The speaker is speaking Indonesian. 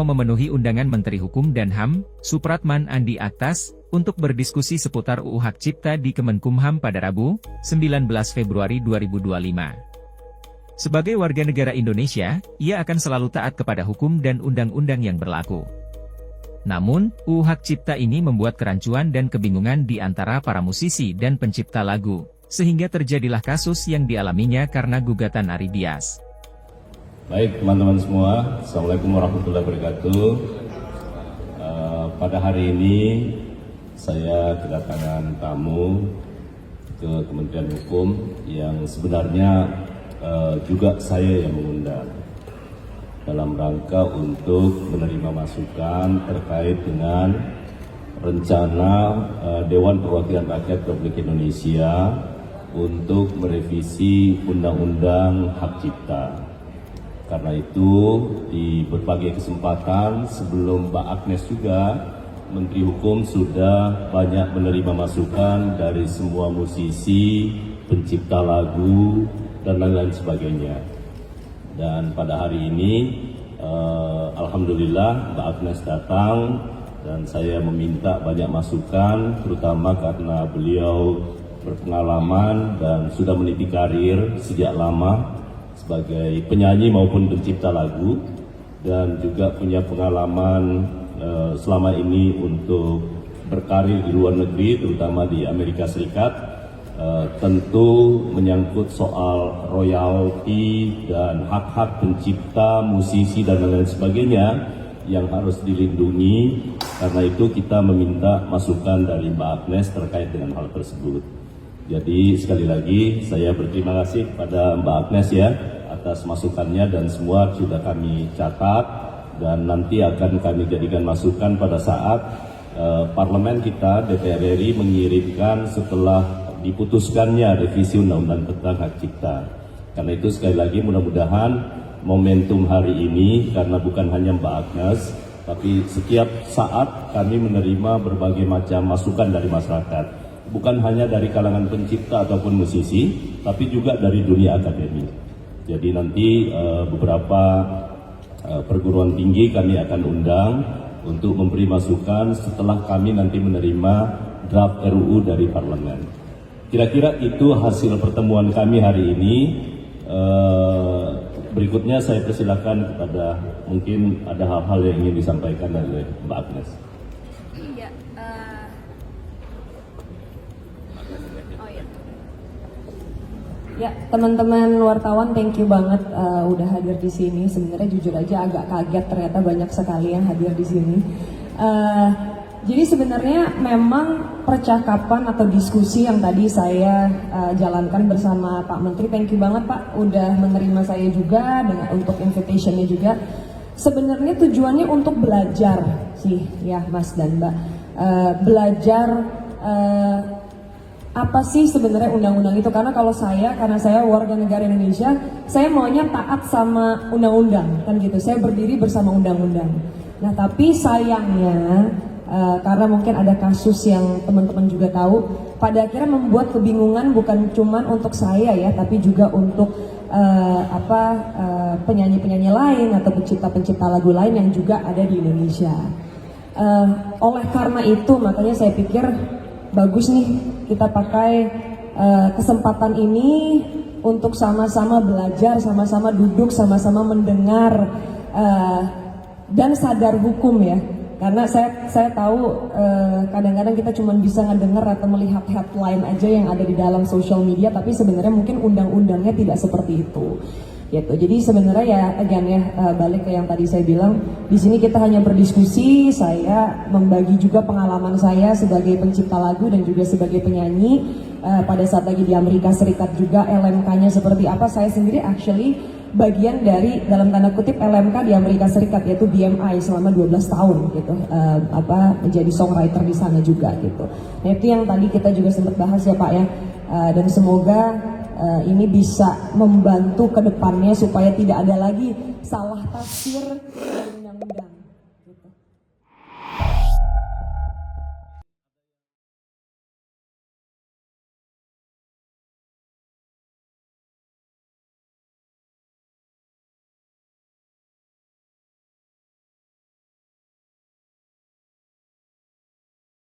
memenuhi undangan Menteri Hukum dan HAM, Supratman Andi Aktas, untuk berdiskusi seputar UU Hak Cipta di Kemenkumham pada Rabu, 19 Februari 2025. Sebagai warga negara Indonesia, ia akan selalu taat kepada hukum dan undang-undang yang berlaku. Namun, UU Hak Cipta ini membuat kerancuan dan kebingungan di antara para musisi dan pencipta lagu, sehingga terjadilah kasus yang dialaminya karena gugatan Ari Bias. Baik teman-teman semua, Assalamualaikum warahmatullahi wabarakatuh. Pada hari ini saya kedatangan tamu ke Kementerian Hukum yang sebenarnya juga saya yang mengundang dalam rangka untuk menerima masukan terkait dengan rencana Dewan Perwakilan Rakyat Republik Indonesia untuk merevisi Undang-Undang Hak Cipta. Karena itu, di berbagai kesempatan sebelum Mbak Agnes juga, Menteri Hukum sudah banyak menerima masukan dari semua musisi, pencipta lagu, dan lain-lain sebagainya. Dan pada hari ini, Alhamdulillah Mbak Agnes datang dan saya meminta banyak masukan, terutama karena beliau berpengalaman dan sudah meniti karir sejak lama sebagai penyanyi maupun pencipta lagu, dan juga punya pengalaman selama ini untuk berkarir di luar negeri, terutama di Amerika Serikat. Tentu menyangkut soal royalti dan hak-hak pencipta, musisi, dan lain sebagainya yang harus dilindungi. Karena itu kita meminta masukan dari Mbak Agnes terkait dengan hal tersebut. Jadi sekali lagi saya berterima kasih kepada Mbak Agnes ya atas masukannya, dan semua sudah kami catat dan nanti akan kami jadikan masukan pada saat parlemen kita DPR RI mengirimkan setelah diputuskannya revisi Undang-Undang tentang Hak Cipta. Karena itu sekali lagi mudah-mudahan momentum hari ini, karena bukan hanya Mbak Agnes, tapi setiap saat kami menerima berbagai macam masukan dari masyarakat. Bukan hanya dari kalangan pencipta ataupun musisi, tapi juga dari dunia akademik. Jadi nanti beberapa perguruan tinggi kami akan undang untuk memberi masukan setelah kami nanti menerima draft RUU dari parlemen. Kira-kira itu hasil pertemuan kami hari ini. Berikutnya saya persilakan kepada, mungkin ada hal-hal yang ingin disampaikan dari Mbak Agnes. Ya, teman-teman wartawan, thank you banget udah hadir di sini. Sebenarnya jujur aja agak kaget, ternyata banyak sekali yang hadir di sini. Jadi sebenarnya memang percakapan atau diskusi yang tadi saya jalankan bersama Pak Menteri, thank you banget Pak udah menerima saya juga dengan untuk invitationnya juga. Sebenarnya tujuannya untuk belajar sih ya Mas dan Mbak, belajar apa sih sebenarnya undang-undang itu. Karena kalau karena saya warga negara Indonesia, saya maunya taat sama undang-undang kan gitu, saya berdiri bersama undang-undang. Nah tapi sayangnya karena mungkin ada kasus yang teman-teman juga tahu, pada akhirnya membuat kebingungan bukan cuma untuk saya ya, tapi juga untuk penyanyi-penyanyi lain atau pencipta-pencipta lagu lain yang juga ada di Indonesia. Oleh karena itu makanya saya pikir bagus nih kita pakai kesempatan ini untuk sama-sama belajar, sama-sama duduk, sama-sama mendengar dan sadar hukum ya. Karena saya tahu kadang-kadang kita cuma bisa ngedengar atau melihat headline aja yang ada di dalam social media, tapi sebenarnya mungkin undang-undangnya tidak seperti itu. Gitu. Jadi sebenarnya ya again ya balik ke yang tadi saya bilang, di sini kita hanya berdiskusi, saya membagi juga pengalaman saya sebagai pencipta lagu dan juga sebagai penyanyi pada saat lagi di Amerika Serikat juga LMK-nya seperti apa. Saya sendiri actually bagian dari dalam tanda kutip LMK di Amerika Serikat, yaitu BMI selama 12 tahun gitu, menjadi songwriter di sana juga gitu. Nah itu yang tadi kita juga sempat bahas ya Pak ya, dan semoga ini bisa membantu ke depannya supaya tidak ada lagi salah tafsir dari undang-undang.